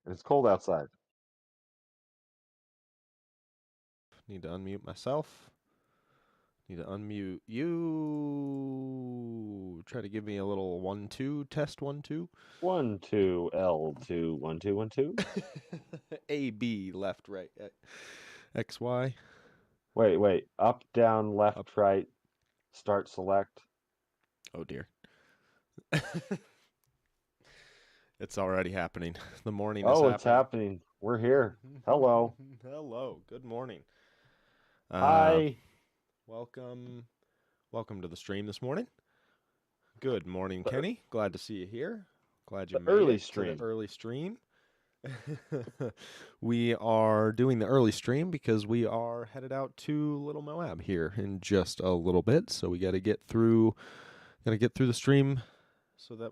and it's cold outside. Need to unmute myself. Need to unmute you. Try to give me a little 1-2 test 1-2. 1-2 L2 1-2 1-2. A B left right X Y. Wait. Up, down, left, Up. right. Start, select. Oh dear. It's already happening. The morning is Oh, it's happening. happening. We're here. Hello. Hello. Good morning. Hi. Welcome to the stream this morning. Good morning, Kenny. Glad to see you here. Glad you The made early it to the stream. early stream. We are doing the early stream because we are headed out to Little Moab here in just a little bit. So we got to get through the stream so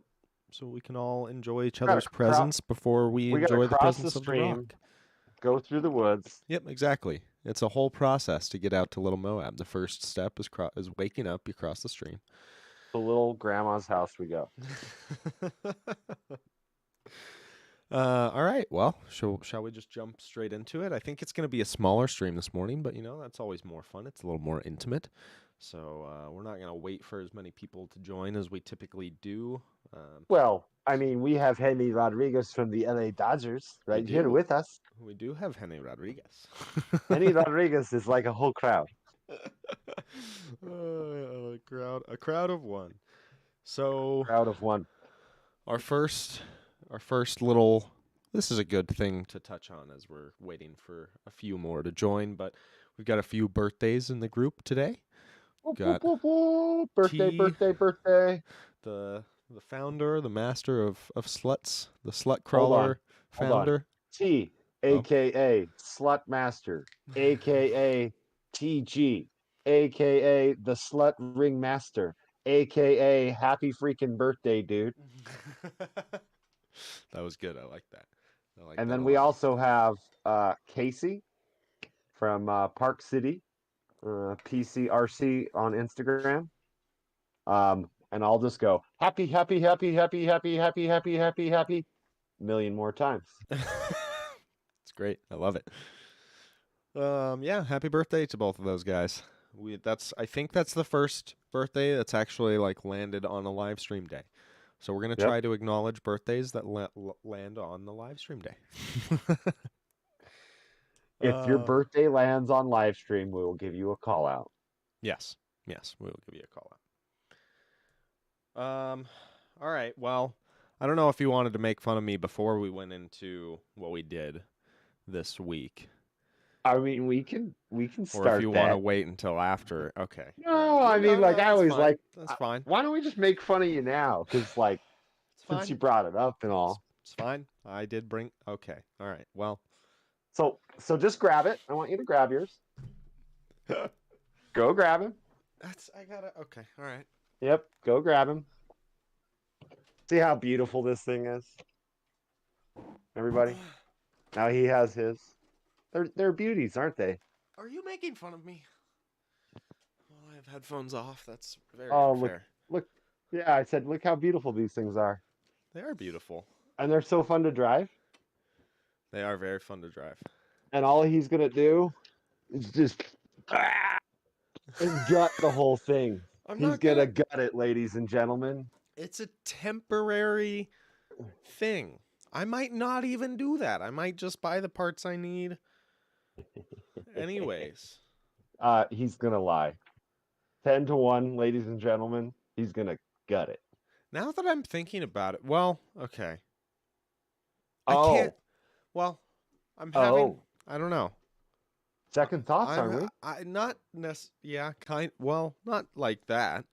we can all enjoy each other's presence before we We gotta enjoy the cross the presence of the stream, rock. go through the woods. Yep, exactly. It's a whole process to get out to Little Moab. The first step is waking up. You cross the stream. To little grandma's house we go. All right. Well, shall we just jump straight into it? I think it's going to be a smaller stream this morning, but that's always more fun. It's a little more intimate. So we're not going to wait for as many people to join as we typically do. Well, I mean, we have Henry Rodriguez from the LA Dodgers right here with us. We do have Henry Rodriguez. Henry Rodriguez is like a whole crowd. A crowd of one. So Crowd of one. our first little. This is a good thing to touch on as we're waiting for a few more to join, but we've got a few birthdays in the group today. Got birthday. The founder, the master of sluts, the slut crawler founder. T, aka Slut Master, aka TG, aka the Slut Ring Master, aka Happy freaking birthday, dude. That was good. I like that. And then we also have Casey from Park City, PCRC on Instagram. And I'll just go happy, a million more times. It's great. I love it. Yeah, happy birthday to both of those guys. I think that's the first birthday that's actually like landed on a live stream day. So we're going to try to acknowledge birthdays that land on the live stream day. If your birthday lands on live stream, we will give you a call out. Yes, we will give you a call out. All right. Well, I don't know if you wanted to make fun of me before we went into what we did this week. I mean, we can start. Or if you want to wait until after, okay. No, I mean, like I always like. That's fine. Why don't we just make fun of you now? Because like, since you brought it up and all, it's fine. I did bring. Okay. All right. Well. So just grab it. I want you to grab yours. Go grab him. I gotta. Okay. All right. Yep. Go grab him. See how beautiful this thing is, everybody. Now he has his. They're beauties, aren't they? Are you making fun of me? Well, I have headphones off. That's very unfair. Look. Yeah, I said, look how beautiful these things are. They are beautiful. And they're so fun to drive. They are very fun to drive. And all he's gonna do is just and gut the whole thing. He's gonna gut it, ladies and gentlemen. It's a temporary thing. I might not even do that. I might just buy the parts I need. Anyways. He's gonna lie. 10-1, ladies and gentlemen. He's gonna gut it. Now that I'm thinking about it, well, okay. I can't. Well, I'm having. I don't know. Second thoughts, aren't we? Not like that.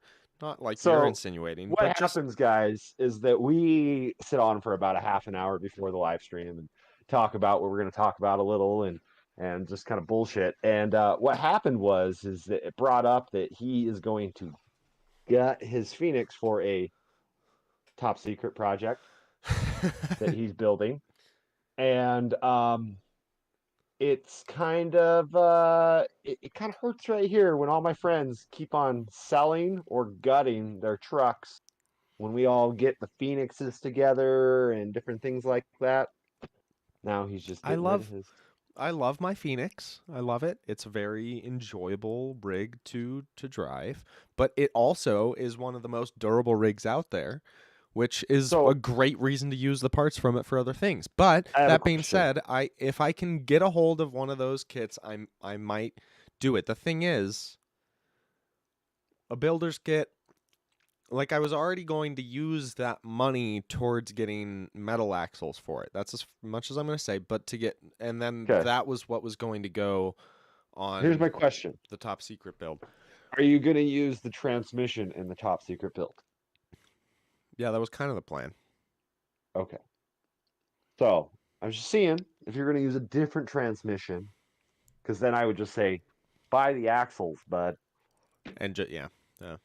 Not like you're insinuating. What happens, guys, is that we sit on for about a half an hour before the live stream and talk about what we're going to talk about a little and just kind of bullshit. And what happened is that it brought up that he is going to gut his Phoenix for a top secret project that he's building. And it's kind of it kind of hurts right here when all my friends keep on selling or gutting their trucks when we all get the Phoenixes together and different things like that. Now he's just I getting rid of love his. I love my Phoenix. I love it. It's a very enjoyable rig to drive, but it also is one of the most durable rigs out there, which is a So great reason to use the parts from it for other things. But I have a that being question. said, I if I can get a hold of one of those kits, I might do it. The thing is, a builder's kit, like I was already going to use that money towards getting metal axles for it. That's as much as I'm going to say, but to get and then Okay, that was what was going to go here's on my question: the top secret build. are you going to use the transmission in the top secret build? Yeah, that was kind of the plan. Okay. So I was just seeing if you're going to use a different transmission, because then I would just say, buy the axles, bud. And yeah, yeah.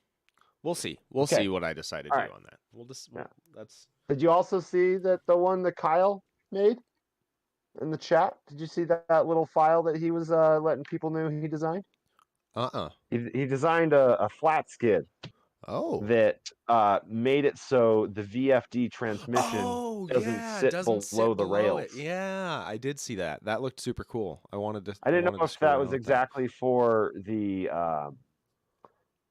We'll see. We'll Okay. see what I decide to All do right. on that. Yeah. That's Did you also see that the one that Kyle made in the chat? Did you see that little file that he was letting people know he designed? uh-uh. He designed a flat skid Oh. that made it so the VFD transmission Oh, doesn't yeah, it sit doesn't below sit the below it. rails. Yeah, I did see that. That looked super cool. I I didn't wanted know to if screw that around was with that. exactly for the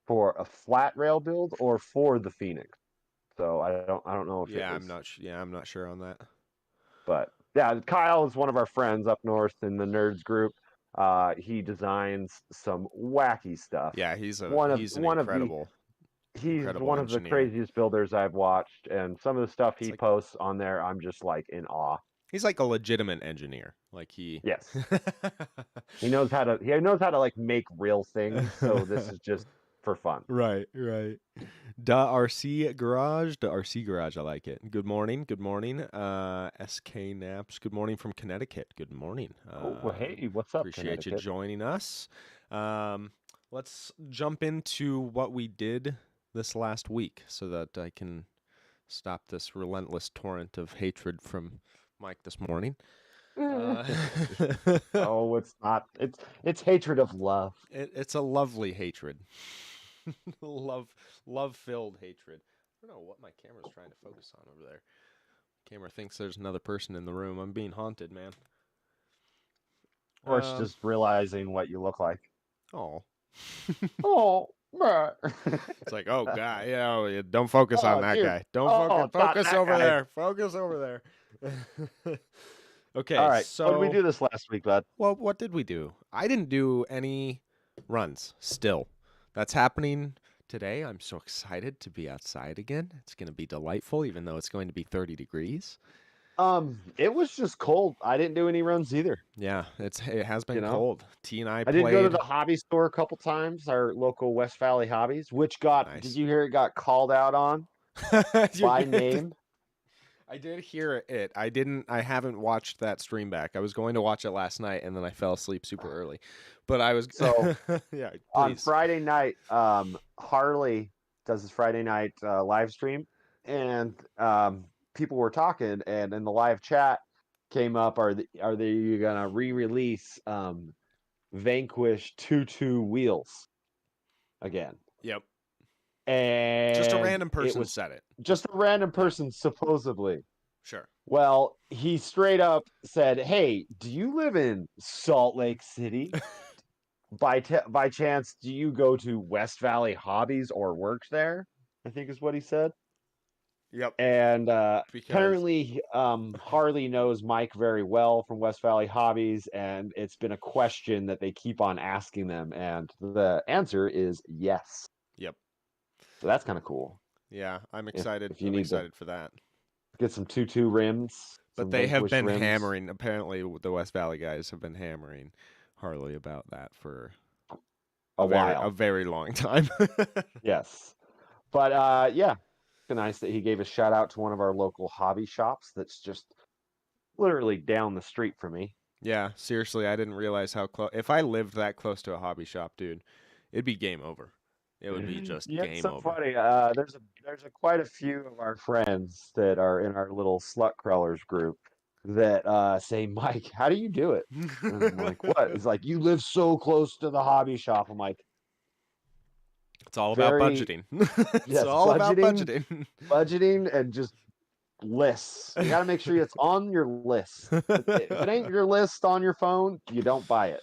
for a flat rail build or for the Phoenix. So I don't know if it Yeah, was, I'm not sure on that. but yeah, Kyle is one of our friends up north in the nerds group. He designs some wacky stuff. Yeah, he's an One of the he's incredible one of the engineer. craziest builders I've watched, and some of the stuff It's he like posts on there, I'm just like in awe. he's like a legitimate engineer. Like Yes, he knows how to like make real things. So this is just for fun. Right, right. Da RC Garage, Da RC Garage. I like it. Good morning, good morning. SK Naps. Good morning from Connecticut. Good morning. Oh, well, hey, what's up, Appreciate you Connecticut? joining us. Um, let's jump into what we did this last week, so that I can stop this relentless torrent of hatred from Mike this morning. Uh, Oh, it's not. It's hatred of love. it's a lovely hatred. love love filled hatred. I don't know what my camera's trying to focus on over there. Camera thinks there's another person in the room. I'm being haunted, man. Or it's just realizing what you look like. Oh. Oh, bruh. It's like, oh god, yeah, don't focus on Oh, that dude. guy. Don't Oh, not focus that over guy. there. Focus over there. All Okay, right. What did we so do this last week, bud? well, what did we do? I didn't do any runs still. That's happening today. I'm so excited to be outside again. It's going to be delightful, even though it's going to be 30 degrees. It was just cold. I didn't do any runs either. Yeah, it has You been know, cold. T and I I did go to played. the hobby store a couple times, our local West Valley Hobbies, which did Nice. you hear it got called out on You're by good. name? I did hear it. I haven't watched that stream back. I was going to watch it last night and then I fell asleep super early. But I was So yeah, on please. Friday night, Harley does his Friday night live stream, and people were talking, and in the live chat came up, are they gonna re-release Vanquish 2 wheels again? Yep. Just a And random it person was said it. just a random Yeah, person, supposedly. sure. Well, he straight up said, "Hey, do you live in Salt Lake City? By chance, do you go to West Valley Hobbies or work there?" I think is what he said. Yep. And Because apparently, Harley knows Mike very well from West Valley Hobbies, and it's been a question that they keep on asking them, and the answer is yes. yep. So that's kind of cool. Yeah, I'm If excited. if you I'm need to excited for that. get some 2 rims, But some they have Vanquish been rims, hammering, apparently the West Valley guys have been hammering Harley about that for a a while. very long time. Yes. But yeah, nice that he gave a shout out to one of our local hobby shops that's just literally down the street from me. Yeah, seriously, I didn't realize how close. If I lived that close to a hobby shop, dude, it'd be game over. It would be just Yeah, it's game so over. funny. There's quite a few of our friends that are in our little slut crawlers group that say, Mike, how do you do it? And I'm like, what? It's like, you live so close to the hobby shop. I'm like, It's all about very budgeting. It's yes, all about budgeting, budgeting. budgeting, and just lists. You got to make sure it's on your list. If it ain't your list on your phone, you don't buy it.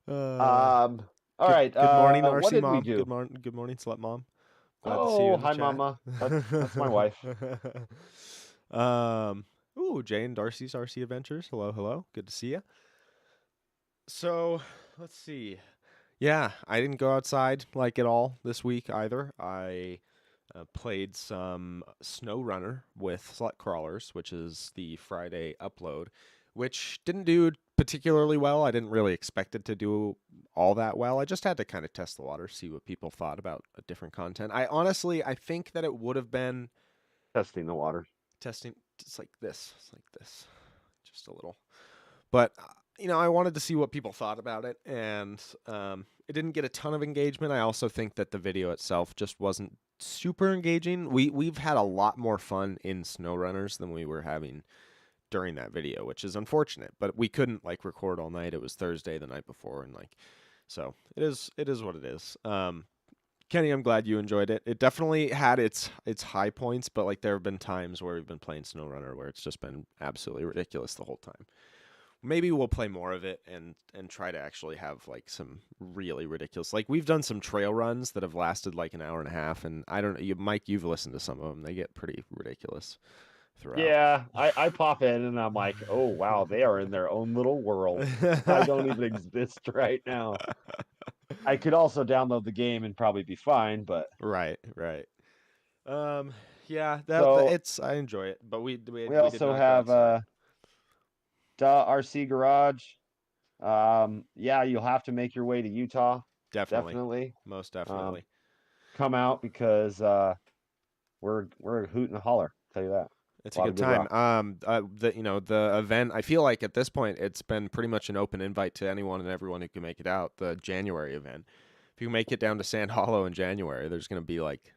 uh, Um, all good right. good morning, What RC did we mom. do? Good morning, slut mom. Glad to see you Oh, in the hi, chat. Mama. That's my wife. um, ooh, Jay and Darcy's RC Adventures. Hello, hello. Good to see you. So, let's see. Yeah, I didn't go outside like at all this week either. I played some SnowRunner with Slut Crawlers, which is the Friday upload, which didn't do particularly well. I didn't really expect it to do all that well. I just had to kind of test the water, see what people thought about different content. I think that it would have been Testing the water. testing. It's like this, just a little. But I wanted to see what people thought about it, and it didn't get a ton of engagement. I also think that the video itself just wasn't super engaging. We've had a lot more fun in SnowRunners than we were having during that video, which is unfortunate. But we couldn't like record all night. It was Thursday the night before, and so it is what it is. Kenny, I'm glad you enjoyed it. It definitely had its high points, but like there have been times where we've been playing SnowRunner where it's just been absolutely ridiculous the whole time. Maybe we'll play more of it and try to actually have like some really ridiculous. Like we've done some trail runs that have lasted like an hour and a half, and I don't know, Mike, you've listened to some of them. They get pretty ridiculous throughout. Yeah, I pop in and I'm like, oh wow, they are in their own little world. I don't even exist right now. I could also download the game and probably be fine, but Right, right. Um, yeah, so it's I enjoy it, but we we did also not go have outside. RC Garage. Yeah, you'll have to make your way to Utah, Definitely, definitely. most Um, definitely. come out because we're a hoot and a holler. Tell you that. It's A a lot of good good time. rock. The event. I feel like at this point it's been pretty much an open invite to anyone and everyone who can make it out. The January event. If you make it down to Sand Hollow in January, there's going to be like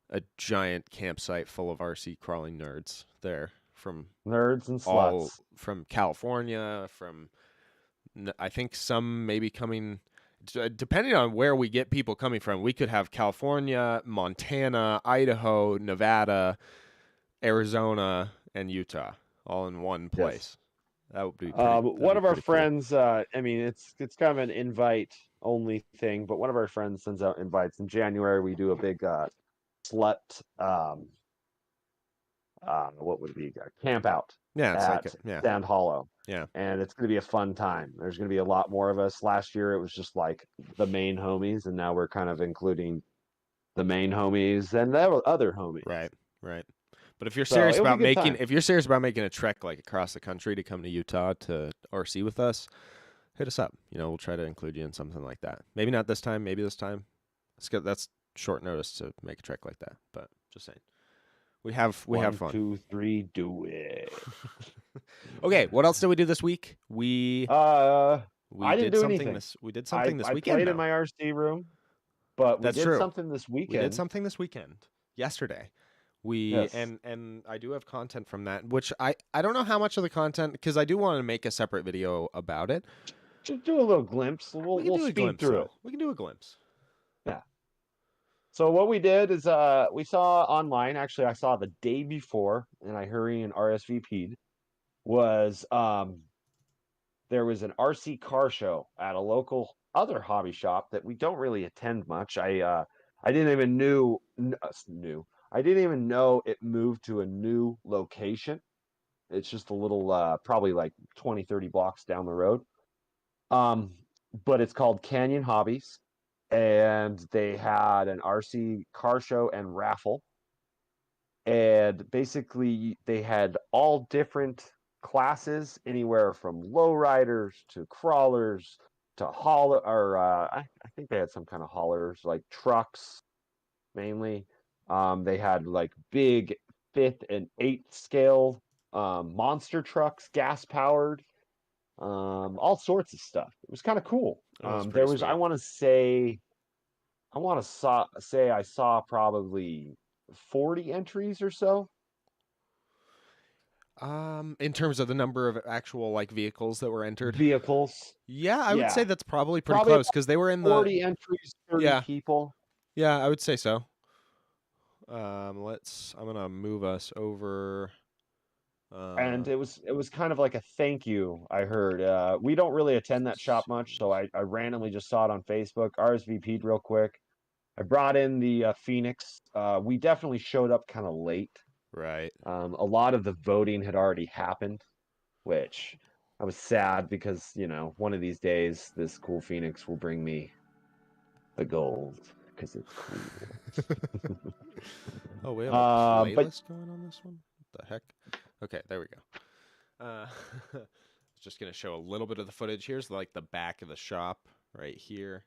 a giant campsite full of RC crawling nerds there Nerds and sluts. from California, I think some maybe coming. Depending on where we get people coming from, we could have California, Montana, Idaho, Nevada, Arizona, and Utah all in one Yes. place. That would be pretty. That'd One be of our pretty cool. friends, I mean, it's kind of an invite only thing, but one of our friends sends out invites. In January, we do a big slut, what would it be? Camp out Yeah, it's like at yeah, Sand Hollow, yeah, and it's going to be a fun time. There's going to be a lot more of us. Last year, it was just like the main homies, and now we're kind of including the main homies and the other homies. right, right. But So it'll be a good time. if you're serious about making a trek like across the country to come to Utah to RC with us, hit us up. We'll try to include you in something like that. Maybe not this time. Maybe this time. That's short notice to make a trek like that. But just saying, we have fun. 1, 2, 3, do it. Okay, what else did we do this week? We I didn't did do something anything. this we did something this I weekend played in though. my RC room, but we That's did true. something this We did weekend. something this weekend. Yesterday. We Yes. and I do have content from that, which I don't know how much of the content because I do want to make a separate video about it. Just do a little glimpse. We can We'll do a speed glimpse through though. it. We can do a glimpse. Yeah. So what we did is we saw online, actually I saw the day before, and I hurried and RSVP'd, was there was an RC car show at a local other hobby shop that we don't really attend much. I didn't even I didn't even know it moved to a new location. It's just a little probably like 20, 30 blocks down the road. Um, but it's called Canyon Hobbies, and they had an RC car show and raffle. And basically, they had all different classes, anywhere from lowriders to crawlers to hauler, or I think they had some kind of haulers like trucks mainly. They had like big fifth and eighth scale monster trucks, gas powered, all sorts of stuff. It was kind of cool. It was There pretty was, sweet. I want to say I saw probably 40 entries or so. In terms of the number of actual like vehicles that were entered, Vehicles. yeah, I would say Yeah. that's probably pretty Probably close about because they were in the 40 entries, 30 yeah people. yeah I would say so. I'm gonna move us over. And it was kind of like a thank you. I heard we don't really attend that shop much, so I randomly just saw it on Facebook. RSVP'd real quick. I brought in the Phoenix. We definitely showed up kind of late. Right. A lot of the voting had already happened, which I was sad because, one of these days this cool Phoenix will bring me the gold because it's cool. Oh, we have a But playlist going on this one? What the heck? Okay, there we go. Just gonna show a little bit of the footage. Here's like the back of the shop right here.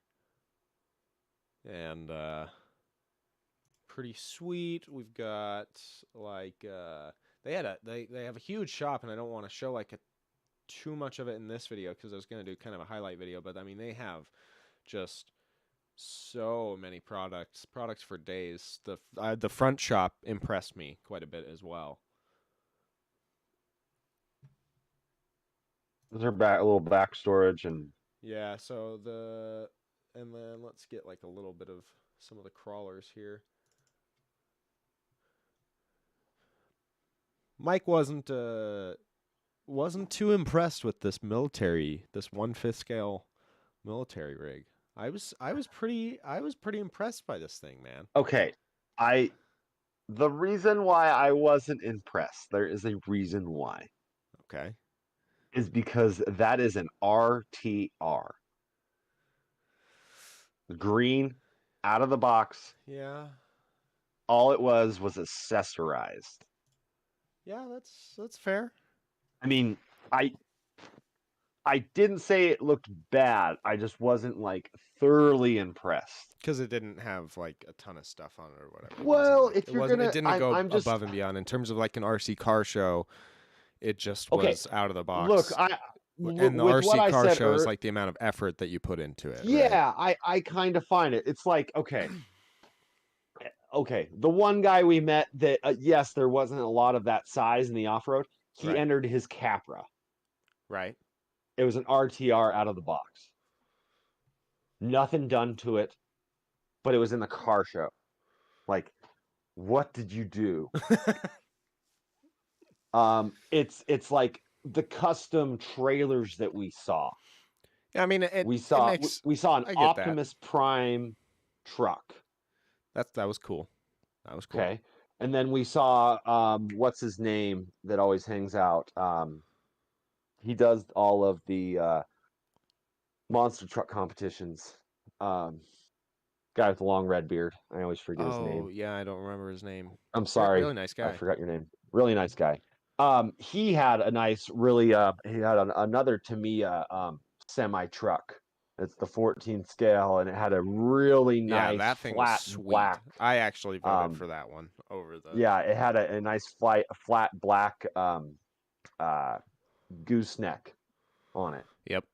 And pretty sweet. We've got like they have a huge shop, and I don't want to show like too much of it in this video because I was gonna do kind of a highlight video, but I mean they have just so many products for days. The front shop impressed me quite a bit as well. those are a little back storage and Yeah, so and then let's get like a little bit of some of the crawlers here. Mike wasn't too impressed with this 1/5 scale military rig. I was pretty impressed by this thing, man. okay. The reason why I wasn't impressed, there is a reason why, Okay. is because that is an RTR. Green, out of the box. Yeah. All it was accessorized. Yeah, that's fair. I mean, I didn't say it looked bad. I just wasn't like thoroughly impressed. Because it didn't have like a ton of stuff on it or whatever. Well, if you're gonna, it didn't go I'm just above and beyond in terms of like an RC car show. It just okay. was out of the box. Look, and the with what RC I car said show is like the amount of effort that you put into it. Yeah, right? I kind of find it. It's like okay, the one guy we met that yes, there wasn't a lot of that size in the off road. He Right. entered his Capra. Right. It was an RTR out of the box. Nothing done to it, but it was in the car show. Like, what did you do? It's like the custom trailers that we saw. Yeah, I mean, We saw an Optimus that. Prime truck. That was cool. That was cool. Okay. And then we saw what's his name that always hangs out. He does all of the monster truck competitions. Guy with the long red beard. I always forget his name. Oh yeah, I don't remember his name. I'm sorry. Really nice guy. I forgot your name. Really nice guy. He had a nice, really he had another Tamiya semi truck. It's the 14 scale, and it had a really nice that thing flat was sweet. black. I actually voted for that one over the. Yeah, it had a nice flat black gooseneck on it. Yep.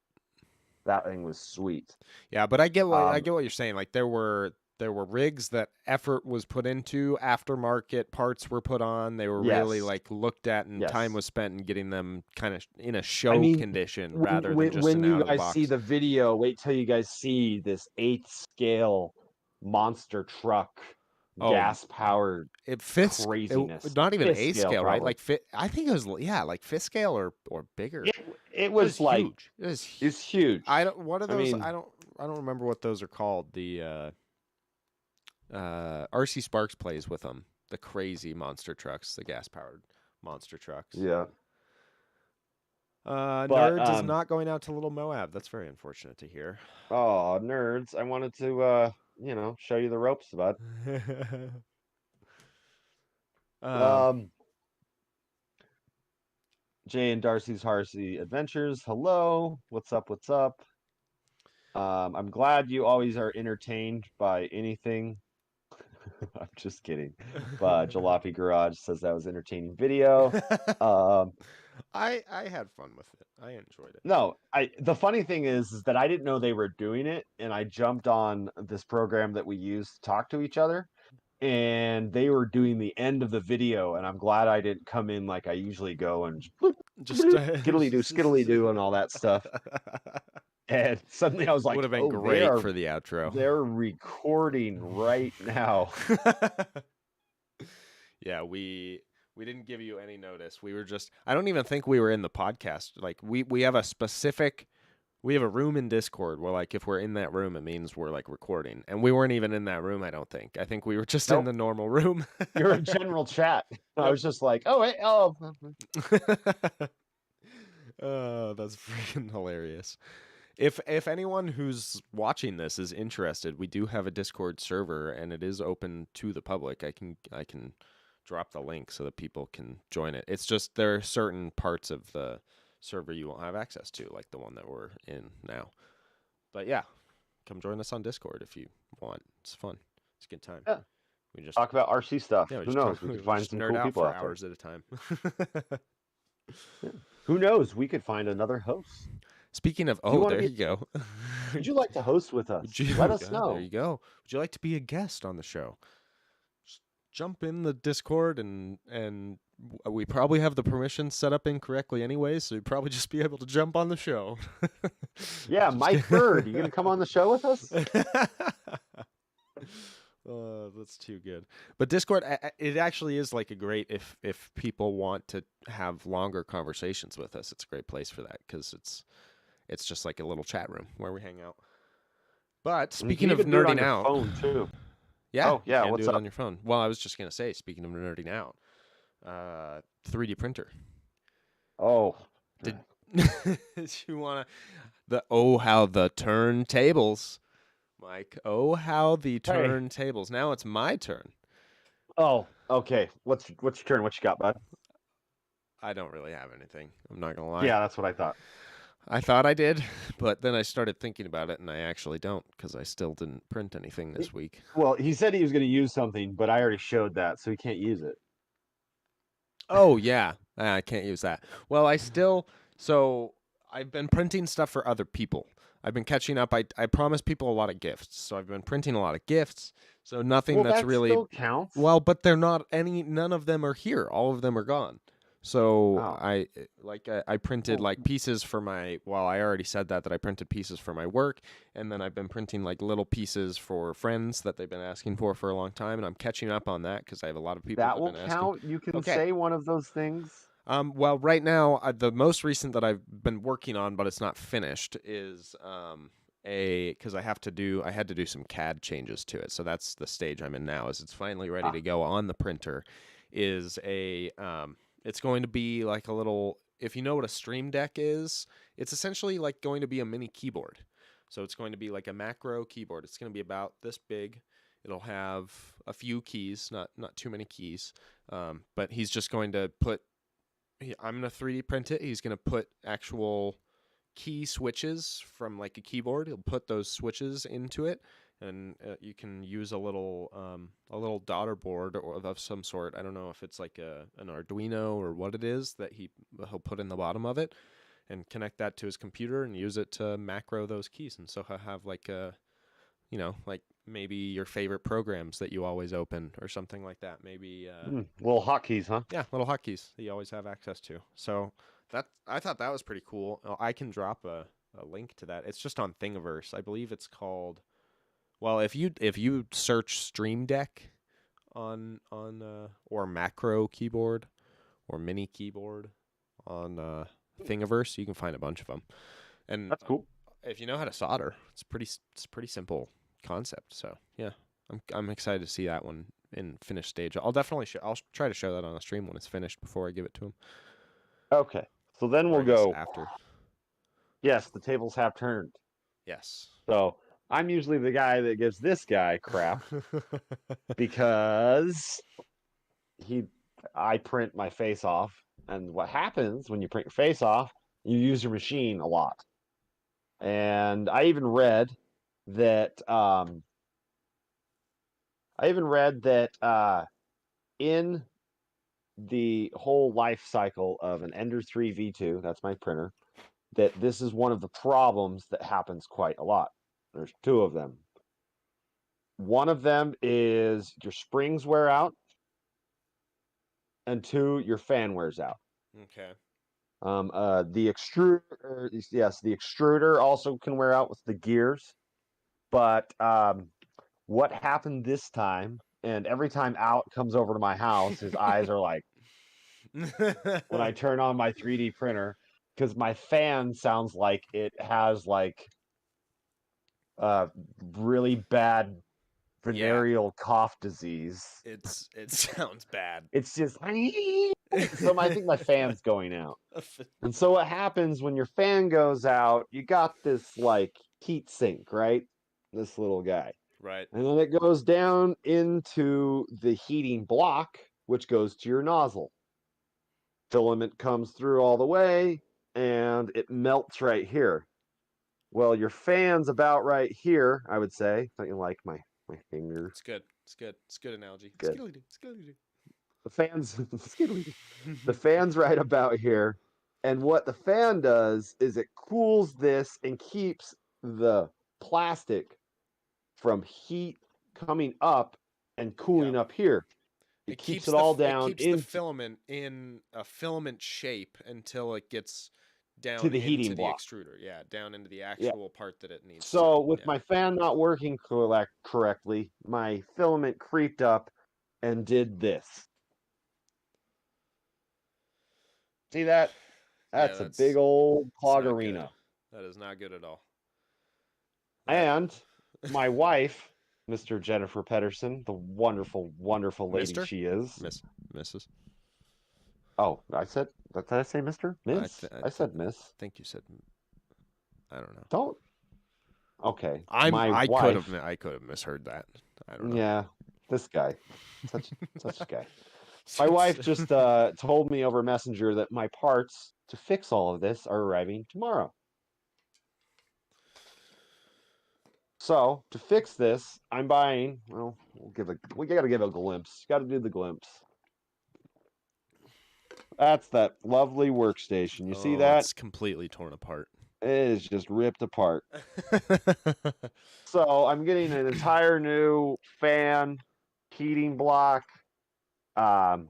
That thing was sweet. Yeah, but I get what you're saying. Like there were rigs that effort was put into, aftermarket parts were put on. They were really like looked at, and time was spent in getting them kind of in a show condition rather than just when an you out of the guys box. see the video. Wait till you guys see this 8th scale monster truck, gas powered. Craziness. Not even A scale, right? Probably. Like I think it was like 5th scale or bigger. It was like huge. It's huge. What are those? I don't remember what those are called. The RC Sparks plays with them. The crazy monster trucks, the gas powered monster trucks. Yeah. Nerds is not going out to Little Moab. That's very unfortunate to hear. Oh, nerds! I wanted to show you the ropes, bud. Jay and Darcy's Harsey Adventures. Hello. What's up? What's up? I'm glad you always are entertained by anything. I'm just kidding. But Jalopy Garage says that was an entertaining video. I had fun with it. I enjoyed it. No, the funny thing is that I didn't know they were doing it, and I jumped on this program that we use to talk to each other, and they were doing the end of the video, and I'm glad I didn't come in like I usually go and just skiddly doo and all that stuff. And suddenly I was like, would have been great for the outro. They're recording right now. Yeah, we didn't give you any notice. We were just I don't even think we were in the podcast. Like we have a specific we have a room in Discord where like if we're in that room it means we're like recording. And we weren't even in that room, I don't think. I think we were just in Nope. the normal room. You're in general chat. I Yep. was just like, oh wait, oh. Oh, that's freaking hilarious. If anyone who's watching this is interested, we do have a Discord server and it is open to the public. I can drop the link so that people can join it. It's just there are certain parts of the server you won't have access to, like the one that we're in now. But yeah, come join us on Discord if you want. It's fun. It's a good time. Yeah. We just Talk about RC stuff. yeah, we Who just knows? talk, We we could find just some nerd cool out people for out there. hours at a time. Yeah. Who knows? We could find another host. Speaking of, you there you go. Would you like to host with us? Let us know. There you go. Would you like to be a guest on the show? Just jump in the Discord and we probably have the permission set up incorrectly anyway, so you'd probably just be able to jump on the show. Yeah, Mike Bird, you gonna come on the show with us? That's too good. But Discord, it actually is like a great if people want to have longer conversations with us. It's a great place for that because it's just like a little chat room where we hang out. But speaking of nerding out, phone too. Yeah, oh yeah, you can what's do it up on your phone. Well, I was just gonna say, speaking of nerding out, 3D printer. Oh, Did you wanna how the turntables, Mike? Oh, how the turntables. Now it's my turn. Oh, okay. What's your turn? What you got, bud? I don't really have anything. I'm not gonna lie. Yeah, that's what I thought. I thought I did, but then I started thinking about it, and I actually don't because I still didn't print anything this week. Well, he said he was going to use something, but I already showed that, so he can't use it. Oh yeah, I can't use that. Well, so I've been printing stuff for other people. I've been catching up. I promised people a lot of gifts, so I've been printing a lot of gifts. So nothing that's that really still counts. Well, but they're not any. None of them are here. All of them are gone. So I printed like pieces for my. Well, I already said that I printed pieces for my work, and then I've been printing like little pieces for friends that they've been asking for a long time, and I'm catching up on that because I have a lot of people that that will have been count. asking. You can say one of those things. Well, right now, the most recent that I've been working on, but it's not finished, is because I had to do some CAD changes to it. So that's the stage I'm in now. Is it's finally ready to go on the printer. Is it's going to be like a little. If you know what a Stream Deck is, it's essentially like going to be a mini keyboard. So it's going to be like a macro keyboard. It's going to be about this big. It'll have a few keys, not too many keys. But he's just going to put. I'm going to 3D print it. He's going to put actual key switches from like a keyboard. He'll put those switches into it, and you can use a little daughter board or of some sort. I don't know if it's like an Arduino or what it is that he'll put in the bottom of it, and connect that to his computer and use it to macro those keys. And so he'll have like like maybe your favorite programs that you always open or something like that. Maybe little hotkeys, huh? Yeah, little hotkeys that you always have access to. So I thought that was pretty cool. I can drop a link to that. It's just on Thingiverse. I believe it's called. Well, if you search Stream Deck on or macro keyboard or mini keyboard on Thingiverse, you can find a bunch of them. And that's cool. If you know how to solder, it's pretty simple concept. So yeah, I'm excited to see that one in finished stage. I'll definitely I'll try to show that on a stream when it's finished before I give it to him. Okay, so then we'll go after. Yes, the tables have turned. Yes. So I'm usually the guy that gives this guy crap because I print my face off, and what happens when you print your face off, you use your machine a lot. And I even read that in the whole life cycle of an Ender 3 V2, that's my printer, that this is one of the problems that happens quite a lot. There's two of them. One of them is your springs wear out, and two, your fan wears out. Okay. The extruder also can wear out with the gears. But what happened this time And every time Alec comes over to my house, his eyes are like when I turn on my 3D printer, because my fan sounds like it has like uh really bad Yeah, venereal cough disease. it sounds bad. It's just so I think my fan's going out. And so what happens when your fan goes out, you got this like heat sink, right? This little guy. Right. And then it goes down into the heating block, which goes to your nozzle. Filament comes through all the way and it melts right here. Well, your fan's about right here, I would say. Don't you like my finger? It's good. It's good. It's good analogy. Good. Skiddly-doo, skiddly-doo. The fan's the fan's right about here. And what the fan does is it cools this and keeps the plastic from heat coming up and Yeah. cooling up here. It keeps it all down the into filament in a filament shape until it gets to down the into heating the block. extruder. Yeah, down into the Yeah. actual part that it needs So to. with Yeah. my fan not working correctly, my filament creeped up and did this. See that? Yeah, That's a big old it's not good. cloggerino. That is not good at all. That And my wife, Mr. Jennifer Pedersen, the wonderful, wonderful lady Mister? she is. Mrs. Oh, did I say Mr.? Miss? I said Miss. think you said. I don't know. Don't. Okay. I wife. could have misheard that. I don't know. Yeah, this guy, such a guy. My wife just told me over Messenger that my parts to fix all of this are arriving tomorrow. So to fix this, I'm buying. Well, we got to give a glimpse. Got to do the glimpse. That's that lovely workstation. You see that? It's completely torn apart. It is just ripped apart. So I'm getting an entire new fan, heating block, the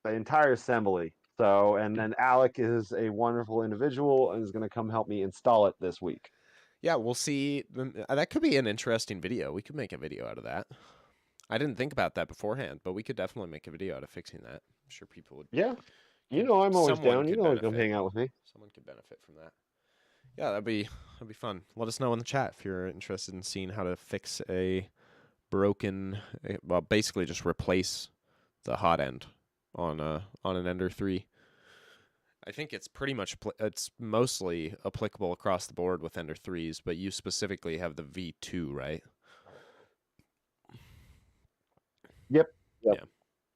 entire assembly. So, and then Alec is a wonderful individual and is going to come help me install it this week. Yeah, we'll see. That could be an interesting video. We could make a video out of that. I didn't think about that beforehand, but we could definitely make a video out of fixing that. I'm sure people would. Yeah. You know I'm always Someone down. You could know, come benefit. hang out with me. Someone could benefit from that. Yeah, that'd be fun. Let us know in the chat if you're interested in seeing how to fix a broken, well, basically just replace the hot end on an Ender 3. I think it's pretty much it's mostly applicable across the board with Ender 3s, but you specifically have the V2, right? Yep. Yeah.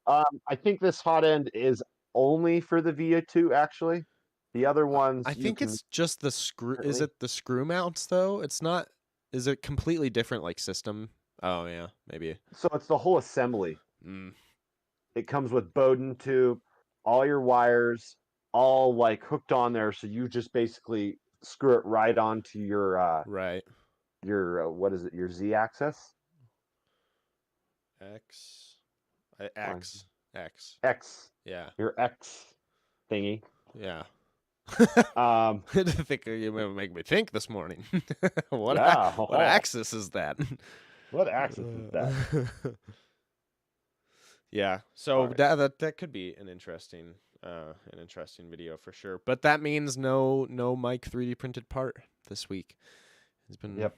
I think this hot end is only for the VIA2 actually. The other ones I think it's just the screw. Is it the screw mounts though? It's not. Is it completely different like system? Oh yeah, maybe. So it's the whole assembly. It comes with Bowden tube, all your wires, all like hooked on there. So you just basically screw it right onto your right. Your what is it? Your Z axis. X. Yeah. Your X thingy. Yeah. I think you make me think this morning. What axis is that? What axis is that? Yeah. So right. that could be an interesting video for sure. But that means no Mike 3D printed part this week. He's been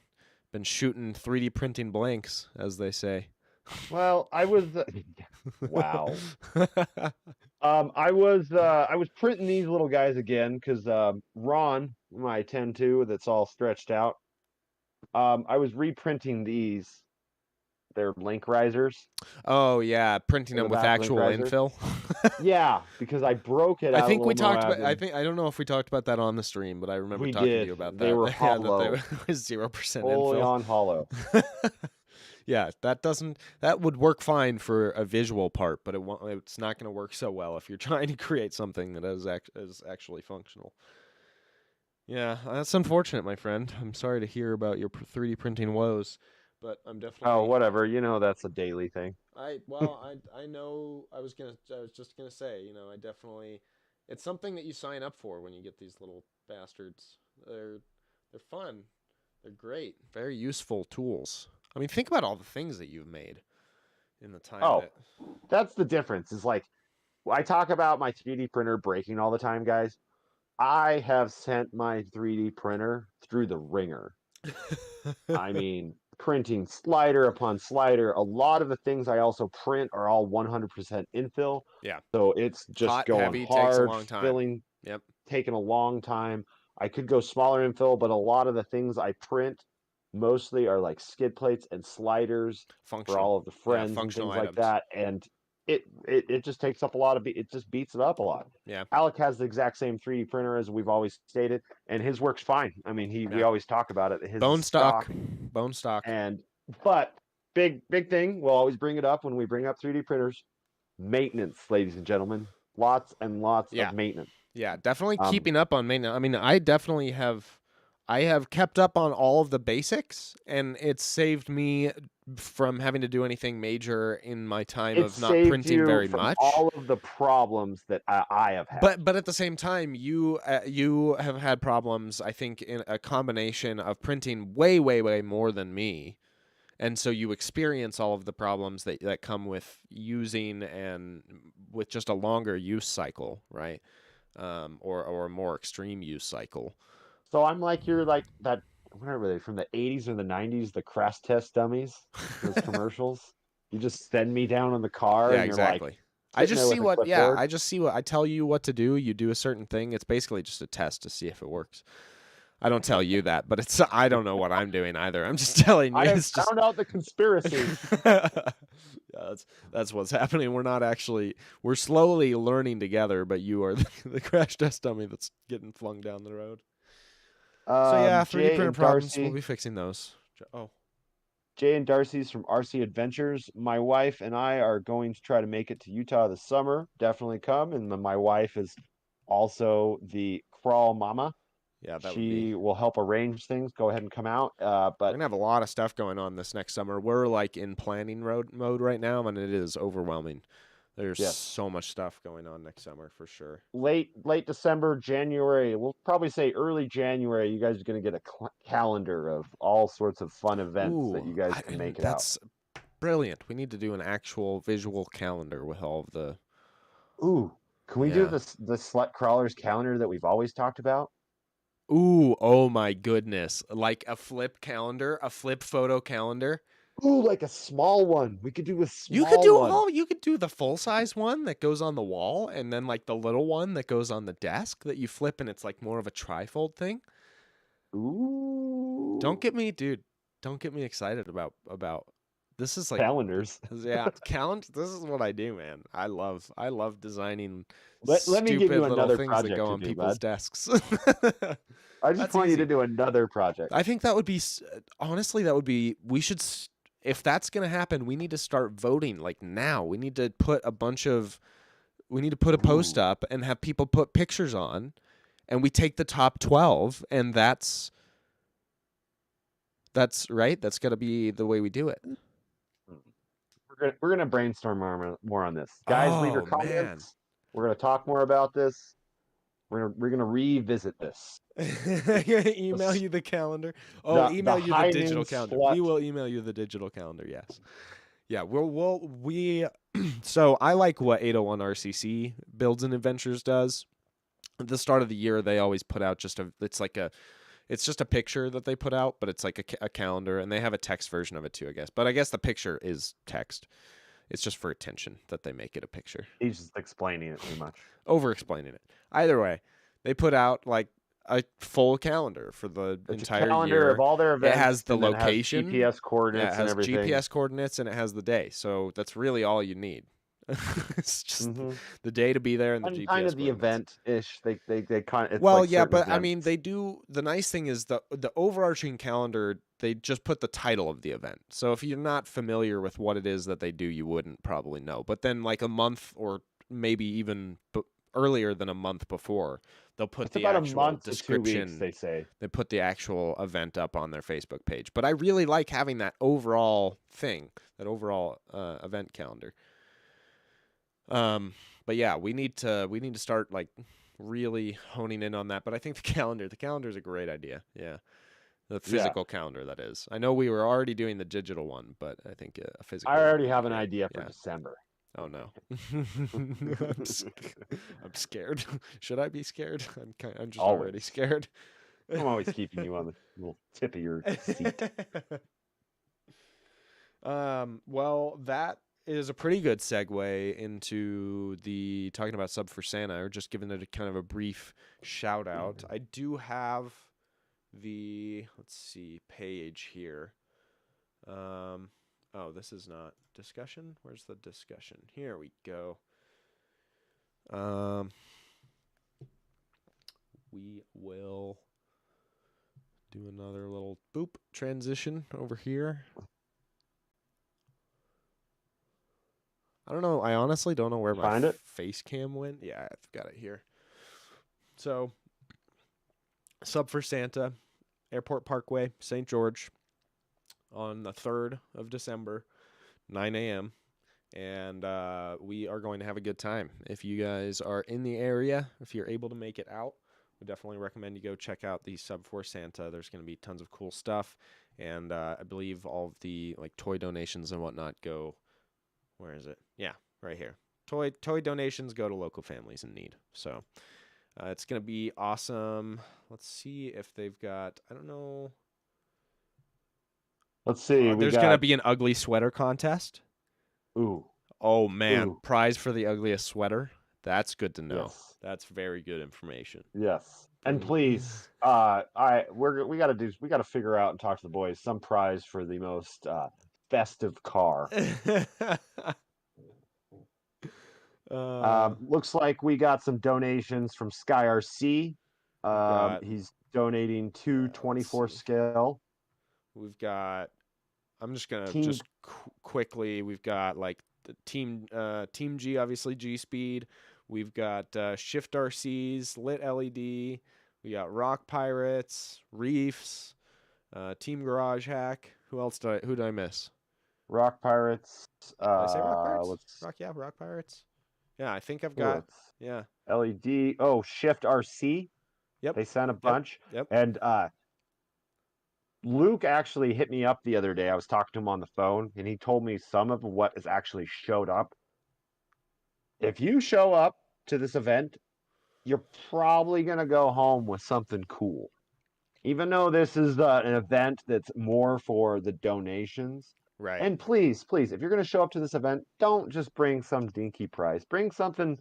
shooting 3D printing blanks, as they say. Well, I was wow. I was printing these little guys again because Ron, my 10-2 that's all stretched out. I was reprinting these. They're link risers. Oh yeah, printing them with actual infill. Yeah, because I broke it. I think we talked about. I don't know if we talked about that on the stream, but I remember talking to you about that. They were hollow. Yeah, that they were 0% fully infill. on hollow. Yeah, that would work fine for a visual part, but it's not going to work so well if you're trying to create something that is actually functional. Yeah, that's unfortunate, my friend. I'm sorry to hear about your 3D printing woes, but I'm definitely. Oh, whatever. You know that's a daily thing. I know. I was just gonna say, I definitely. It's something that you sign up for when you get these little bastards. They're fun. They're great. Very useful tools. I mean, think about all the things that you've made. in the time Oh, that. that's the difference. Is like I talk about my 3D printer breaking all the time, guys. I have sent my 3D printer through the ringer. I mean, printing slider upon slider. A lot of the things I also print are all 100% infill. Yeah. So it's just Hot, going heavy, takes a hard, long time. filling, Yep. taking a long time. I could go smaller infill, but a lot of the things I print mostly are like skid plates and sliders for Functional. all of the Yeah, friends and functional things like items. that. And it just takes up a lot of it just beats it up a lot. Yeah. Alec has the exact same 3D printer as we've always stated, and his works fine. I mean, we Yeah. always talk about it. His is Bone stock. stock, Bone stock. and but big thing, we'll always bring it up when we bring up 3D printers. Maintenance, ladies and gentlemen. Lots and lots Yeah. of maintenance. Yeah, definitely Um, keeping up on maintenance. I mean, I have kept up on all of the basics, and it's saved me from having to do anything major in my time it of not saved printing you very from much. all of the problems that I have had. But at the same time, you have had problems. I think in a combination of printing way more than me, and so you experience all of the problems that come with using and with just a longer use cycle, right? Or a more extreme use cycle. So I'm like you're like that. Where were they from the 80s or the 90s? The crash test dummies, those commercials. You just send me down in the car, Yeah, and you're like exactly. sitting there with a clipboard. I just see what I tell you what to do. You do a certain thing. It's basically just a test to see if it works. I don't tell you that, but I don't know what I'm doing either. I'm just telling you. I have It's just found out the conspiracy. yeah, that's what's happening. We're slowly learning together, but you are the crash test dummy that's getting flung down the road. So yeah, 3D Jay printer and problems. We'll Darcy. be fixing those. Oh, Jay and Darcy's from RC Adventures. My wife and I are going to try to make it to Utah this summer. Definitely come. And then my wife is also the crawl mama. yeah, that would be. She will help arrange things. Go ahead and come out. We're But gonna have a lot of stuff going on this next summer. We're like in planning mode right now, and it is overwhelming. There's yes, so much stuff going on next summer for sure. late December, January. We'll probably say early January. You guys are going to get a calendar of all sorts of fun events that Ooh, you guys can and make it out. that's brilliant. We need to do an actual visual calendar with all of the. Ooh, can we do Yeah. the slut crawlers calendar that we've always talked about? Ooh, oh my goodness! Like a flip calendar, a flip photo calendar. Ooh, like a small one. We could do a You could small do one. you could do the full size one that goes on the wall, and then like the little one that goes on the desk that you flip, and it's like more of a trifold thing. Don't Ooh, get me, dude. Don't get me excited about this is like calendars. yeah, this is what I do, man. I love designing Let me give stupid you little another things that project go to on do, people's bud. desks. I just That's want you to easy. do another project. I think that would be honestly that would be we should if that's going to happen, we need to start voting like now. We need to put a post Ooh, up and have people put pictures on, and we take the top 12, and that's right. That's got to be the way we do it. we're gonna brainstorm more on this, guys. Leave your Oh man. comments. We're gonna talk more about this. We're gonna revisit this. Email The you the calendar. Oh, the email you the high digital noon calendar. slut. We will email you the digital calendar. Yes. Yeah. We. So I like what 801 RCC Builds and Adventures does. At the start of the year, they always put out it's just a picture that they put out, but it's like a calendar, and they have a text version of it too, I guess. But I guess the picture is text. It's just for attention that they make it a picture. He's just explaining it too much. Over explaining it. Either way, they put out like a full calendar for the It's a entire calendar of year. all their It has events, the and then it has location. GPS Yeah, it coordinates and has everything. GPS coordinates and it has the day. So that's really all you need. It's just Mm-hmm. the day to be there and the And kind GPS of the coordinates. event ish. They kind. It's Well, like yeah, certain but I mean, events. they do. The nice thing is the overarching calendar. They just put the title of the event. So if you're not familiar with what it is that they do, you wouldn't probably know. But then, like a month or maybe even earlier than a month before, they'll put It's the about a actual month to 2 weeks, description. they say. They put the actual event up on their Facebook page. But I really like having that overall thing, that overall event calendar. But yeah, we need to start like really honing in on that. But I think the calendar is a great idea. Yeah, The Yeah. physical calendar, that is. I know we were already doing the digital one, but I think a I physical one already would be have an great. idea for Yeah. December. Oh no. I'm scared. Should I be scared? I'm just already Always. scared. I'm always keeping you on the little tip of your seat. Well, that is a pretty good segue into the talking about Sub for Santa, or just giving it a kind of a brief shout out. I do have the, let's see, page here. Oh, this is not discussion. Where's the discussion? Here we go. We will do another little boop transition over here. I don't know. I honestly don't know where my Find it? face cam went. Yeah, I've got it here. So, Sub for Santa, Airport Parkway, St. George, on the 3rd of December, 9 a.m. And we are going to have a good time. If you guys are in the area, if you're able to make it out, we definitely recommend you go check out the Sub for Santa. There's going to be tons of cool stuff. And I believe all of the like toy donations and whatnot go. Where is it? Yeah, right here. Toy donations go to local families in need. So it's going to be awesome. Let's see if they've got, I don't know. Let's see. There's going to be an ugly sweater contest. Ooh. Oh, man. Ooh. Prize for the ugliest sweater. That's good to know. Yes. That's very good information. Yes. And please, we gotta figure out and talk to the boys some prize for the most festive car. Looks like we got some donations from Sky RC. He's donating two 24 scale. We've got, I'm just gonna quickly. We've got like the Team G, obviously G Speed. We've got Shift RCs, Lit LED. We got Rock Pirates, Reefs, Team Garage Hack. Who did I miss? Rock Pirates. Did I say Rock Pirates? Rock Pirates. Yeah, I think I've got. Yeah. LED. Oh, Shift RC. Yep. They sent a bunch. Yep. And Luke actually hit me up the other day. I was talking to him on the phone, and he told me some of what has actually showed up. If you show up to this event, you're probably going to go home with something cool. Even though this is an event that's more for the donations. Right. And please, if you're going to show up to this event, don't just bring some dinky prize. Bring something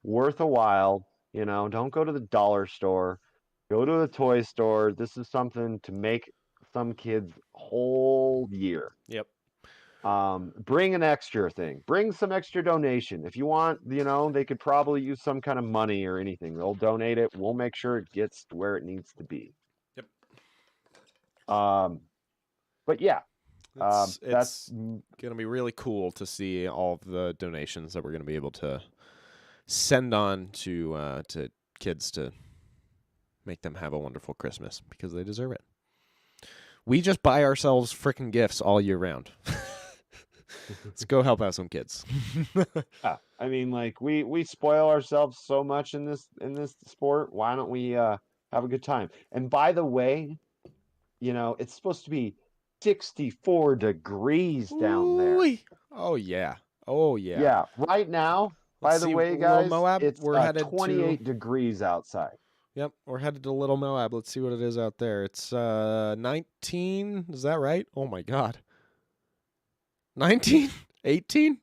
worth a while. You know, don't go to the dollar store. Go to the toy store. This is something to make some kids' whole year. Yep. Bring an extra thing. Bring some extra donation. If you want, you know, they could probably use some kind of money or anything. They'll donate it. We'll make sure it gets to where it needs to be. Yep. But yeah. It's going to be really cool to see all of the donations that we're going to be able to send on to kids to make them have a wonderful Christmas because they deserve it. We just buy ourselves freaking gifts all year round. Let's go help out some kids. Yeah, I mean, like we spoil ourselves so much in this sport. Why don't we have a good time? And by the way, you know, it's supposed to be 64 degrees down there. Oh yeah. Oh yeah. Yeah. Right now, by the way, guys, Moab, it's we're headed 28 degrees outside. Yep, we're headed to Little Moab. Let's see what it is out there. It's 19. Is that right? Oh my god. 19? 18?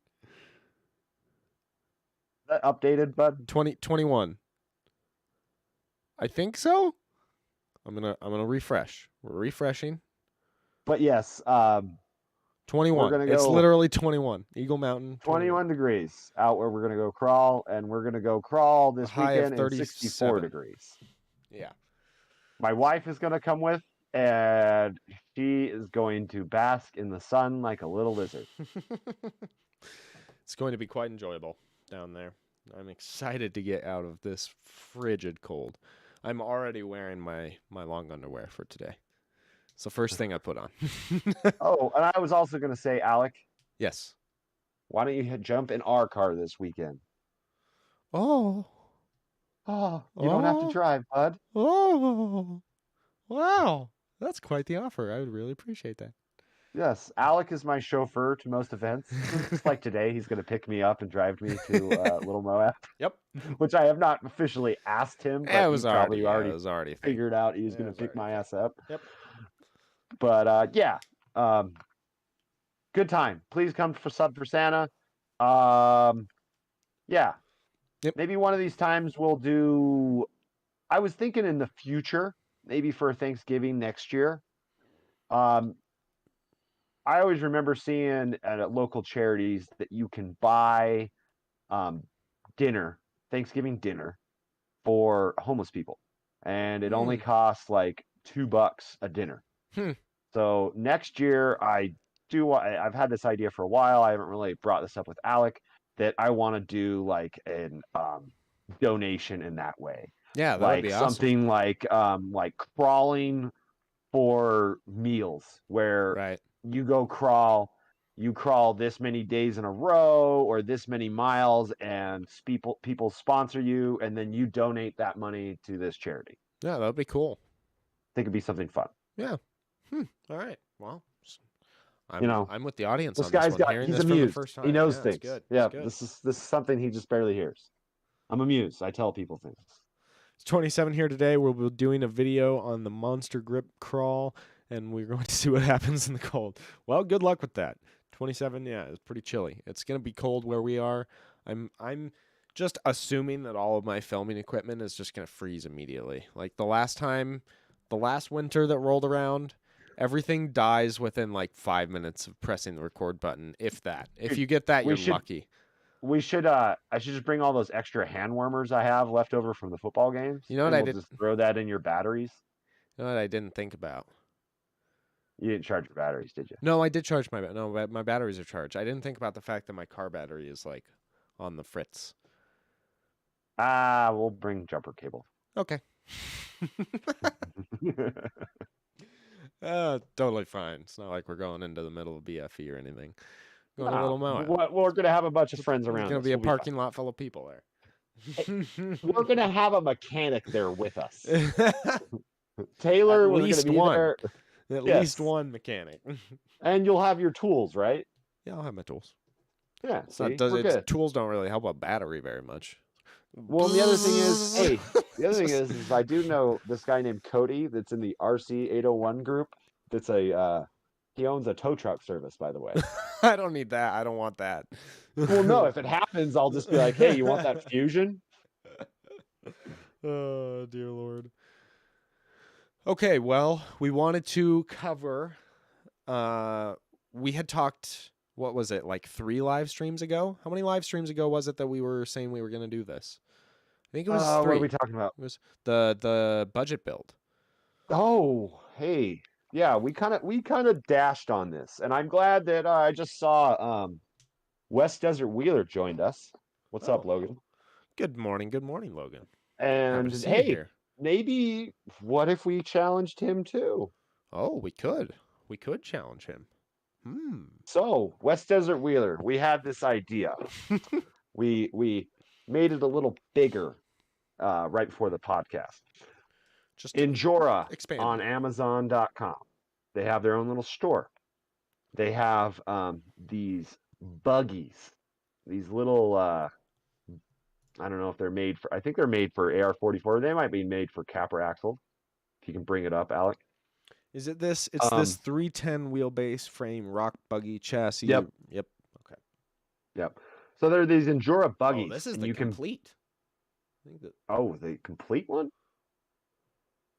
That updated, bud? 21. I think so. I'm gonna refresh. We're refreshing. But yes, 21. It's literally 21. Eagle Mountain. 21 degrees out where we're gonna go crawl, and we're gonna go crawl this weekend in 64 degrees. Yeah. My wife is gonna come with, and she is going to bask in the sun like a little lizard. It's going to be quite enjoyable down there. I'm excited to get out of this frigid cold. I'm already wearing my long underwear for today. It's the first thing I put on. Oh, and I was also going to say, Alec. Yes. Why don't you jump in our car this weekend? Oh. You don't have to drive, bud. Oh. Wow. That's quite the offer. I would really appreciate that. Yes, Alec is my chauffeur to most events. Just like today, he's going to pick me up and drive me to Little Moab, Yep. which I have not officially asked him, but he probably It already was already a thing. figured out he was Yeah, it going to was pick already a my thing. ass up. Yep. But yeah, um, good time. Please come for sub for Santa. Um, yeah, Yep. maybe one of these times we'll do. I was thinking in the future, maybe for Thanksgiving next year. Um, I always remember seeing at local charities that you can buy um, dinner, Thanksgiving dinner for homeless people, and it only Hmm. costs like $2 a dinner. Hmm. So next year, I've had this idea for a while. I haven't really brought this up with Alec that I want to do like an donation in that way, Yeah, that would like be awesome. something like crawling for meals where Right. you go crawl, you crawl this many days in a row or this many miles, and people sponsor you, and then you donate that money to this charity. Yeah, that would be cool. I think it'd be something fun. Yeah. Hmm. All right. Well, You know, I'm with the audience this on this guy's one. got Hearing he's this for the amused. first He time. knows Yeah, it's things. good. It's Yeah, good. this is something he just barely hears. I'm amused. I tell people things. It's 27 here today. We'll be doing a video on the monster grip crawl, and we're going to see what happens in the cold. Well, good luck with that. 27, yeah, it's pretty chilly. It's gonna be cold where we are. I'm just assuming that all of my filming equipment is just gonna freeze immediately. Like the last winter that rolled around, everything dies within like 5 minutes of pressing the record button, if that. If Dude, you get that, we you're should lucky. I should just bring all those extra hand warmers I have left over from the football games, You know what and I we'll did? just throw that in your batteries. You know what I didn't think about? You didn't charge your batteries, did you? No, I did charge my batteries are charged. I didn't think about the fact that my car battery is like on the fritz. Ah, we'll bring jumper cable. Okay. Totally fine. It's not like we're going into the middle of BFE or anything. Going to Little No, Moab. we're gonna have a bunch of friends There's around going to us. be a We'll be fine. parking lot full of people Hey, there. we're gonna have a mechanic there with us. At Taylor was gonna least be one. there. At least Yes, one mechanic. and you'll have your tools, right? Yeah, I'll have my tools. Yeah. It's not See, does we're it's good. tools don't really help a battery very much. Well, and the other thing is, hey, the other thing is I do know this guy named Cody that's in the RC 801 group. That's he owns a tow truck service, by the way. I don't need that. I don't want that. Well, no, if it happens, I'll just be like, hey, you want that fusion? Oh, dear Lord. Okay, well, we wanted to cover we had talked, what was it, like 3 live streams ago? How many live streams ago was it that we were saying we were going to do this? I think it was What 3. are we talking about? It was the budget build. Oh, hey, yeah, we kind of dashed on this, and I'm glad that I just saw West Desert Wheeler joined us. What's up, Oh, Logan? good morning, Logan. Happy And to see you hey, here. maybe what if we challenged him too? Oh, we could. We could challenge him. So, West Desert Wheeler, we had this idea. We made it a little bigger right before the podcast. Just Injora expand on it. Amazon.com. They have their own little store. They have these buggies, these little I don't know if they're made for. I think they're made for AR-44. They might be made for capper axle. If you can bring it up, Alec. Is it this? It's this Um, 310 wheelbase frame rock buggy chassis. yep, Yep. Okay. yep. So there are these Injora Oh, buggies, this is and the you can. complete. I think that. Oh, the complete one.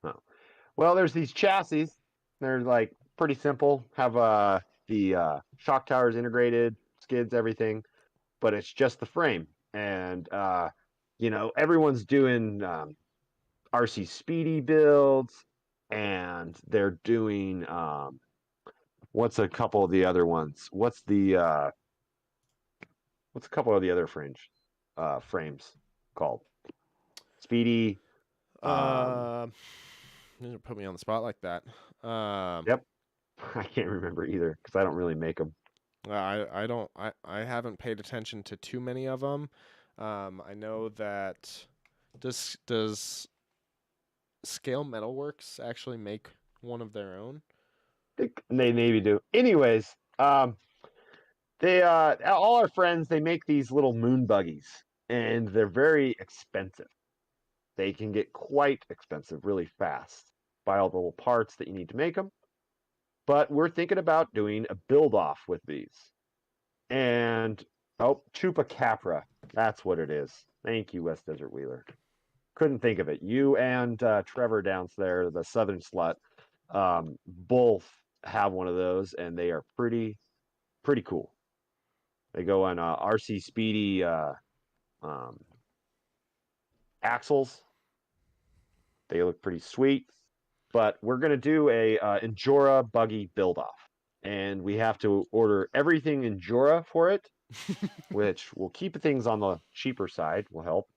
Oh, well, there's these chassis. They're like pretty simple. Have the shock towers integrated, skids, everything, but it's just the frame. And everyone's doing RC Speedy builds, and they're doing what's a couple of the other ones? What's a couple of the other frames called? Speedy. Um, Uh, you didn't put me on the spot like that. yep. I can't remember either because I don't really make them. I don't I haven't paid attention to too many of them. I know that does Scale Metalworks actually make One of their own. They maybe do. Anyways, they all our friends they make these little moon buggies, and they're very expensive. They can get quite expensive really fast. Buy all the little parts that you need to make them. But we're thinking about doing a build off with these. And oh, Chupacabra. That's what it is. Thank you, West Desert Wheeler. Couldn't think of it. You and Trevor down there, the Southern Slut, both have one of those, and they are pretty cool. They go on RC Speedy um, axles. They look pretty sweet. But we're gonna do a Endura buggy build off, and we have to order everything Endura for it, which will keep things on the cheaper side. Will help,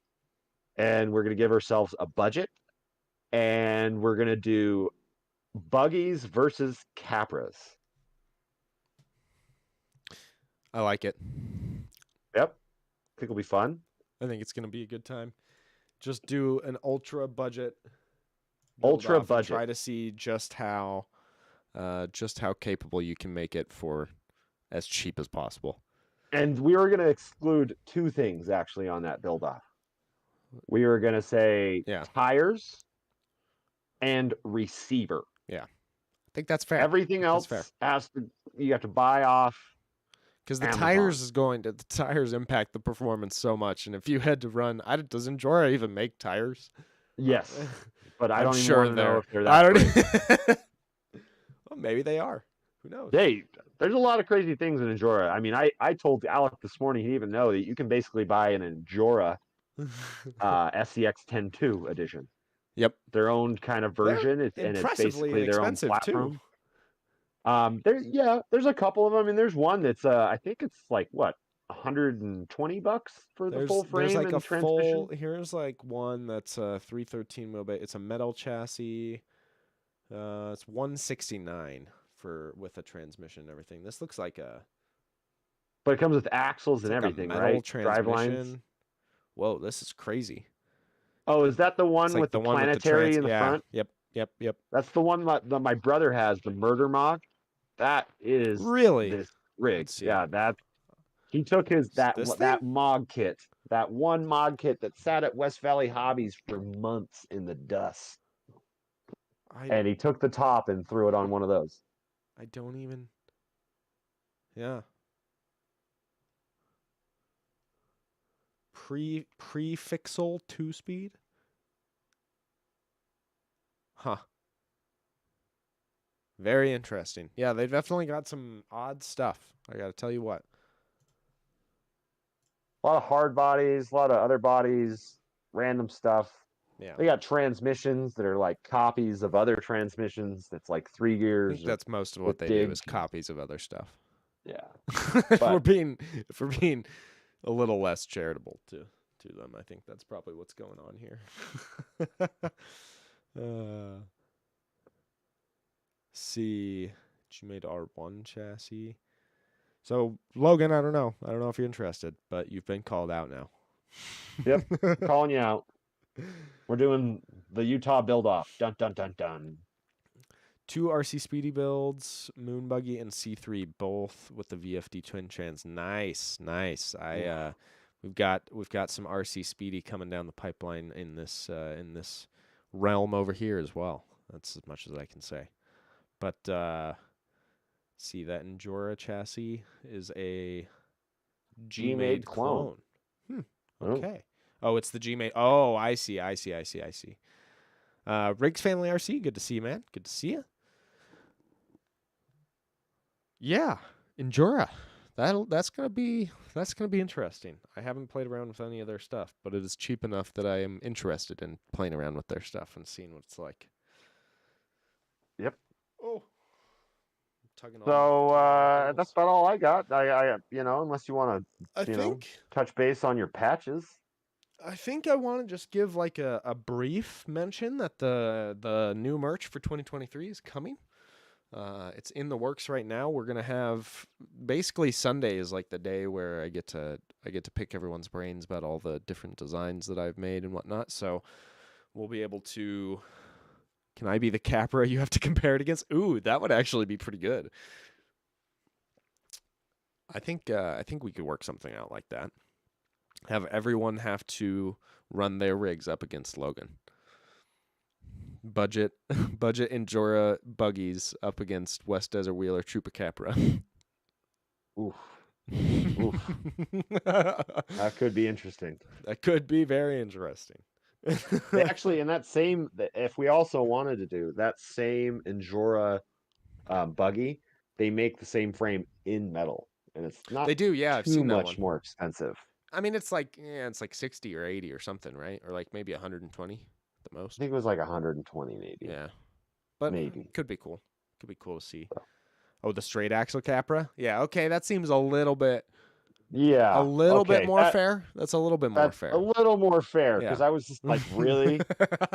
and we're gonna give ourselves a budget, and we're gonna do buggies versus Capras. I like it. Yep, I think it'll be fun. I think it's gonna be a good time. Just do an ultra budget build Ultra off and budget. try to see just how capable you can make it for as cheap as possible. And we were going to exclude two things actually on that build off. We were going to say tires and receiver. Yeah. I think that's fair. Everything else you have to buy off. Because the Amazon. tires impact the performance so much, and if you had to run, does Endura even make tires? Yes, but I don't even sure want to know if they're that great. Well, maybe they are. Who knows? Hey, there's a lot of crazy things in Endura. I mean, I told Alec this morning he didn't even know that you can basically buy an Endura SCX 10.2 edition. Yep, their own kind of version. It's basically their own platform. Too. There's a couple of them. I mean, there's one that's I think it's like what $120 for the full frame like and transmission. Here's like one that's a 313 wheelbase. It's a metal chassis. It's $169 with a transmission and everything. This looks like but it comes with axles and everything, right? Drive lines. Whoa, this is crazy. Oh, is that the one with the planetary in the front? Yep. That's the one that my brother has, the Murder Mog. That is really this rig. Yeah, that he took that Mog kit, that one Mog kit that sat at West Valley Hobbies for months in the dust. And he took the top and threw it on one of those. I don't even. Yeah. Prefixal 2-speed. Huh. Very interesting. Yeah, they've definitely got some odd stuff. I got to tell you what. A lot of hard bodies, a lot of other bodies, random stuff. Yeah. They got transmissions that are like copies of other transmissions. That's like 3 gears. I think that's most of what they do is copies of other stuff. Yeah. If we're being a little less charitable to them, I think that's probably what's going on here. See, she made R1 chassis. So Logan, I don't know if you're interested, but you've been called out now. Yep, calling you out. We're doing the Utah build off. Dun dun dun dun. 2 RC Speedy builds, Moon Buggy and C3, both with the VFD twin trans. Nice. We've got some RC Speedy coming down the pipeline in this realm over here as well. That's as much as I can say. But see, that Endura chassis is a G-made clone. Okay. Oh, it's the G-made. Oh, I see. Riggs Family RC, good to see you, man. Good to see you. Yeah, Endura. That's gonna be interesting. I haven't played around with any of their stuff, but it is cheap enough that I am interested in playing around with their stuff and seeing what it's like. Yep. Oh. So that's about all I got. I unless you want to touch base on your patches. I think I want to just give like a brief mention that the new merch for 2023 is coming. It's in the works right now. We're gonna have basically Sunday is like the day where I get to pick everyone's brains about all the different designs that I've made and whatnot. So we'll be able to Can I be the Capra you have to compare it against? Ooh, that would actually be pretty good. I think we could work something out like that. Have everyone have to run their rigs up against Logan. Budget budget Endura buggies up against West Desert Wheeler Trooper Capra. Oof. Oof. That could be interesting. That could be very interesting. They actually, in that same, if we also wanted to do that same Endura buggy, they make the same frame in metal, and it's not They do, yeah. I've too seen that much one. more expensive. I mean, it's like 60 or 80 or something, right? Or like maybe 120 at the I most. think it was like 120, maybe. Yeah, but Maybe. could be cool. Could be cool to see. So, Oh, the straight axle Capra. Yeah, okay, that seems a little bit yeah. bit Okay. more fair. That's a little bit more That's fair. a little more fair Yeah. because I was just like, really?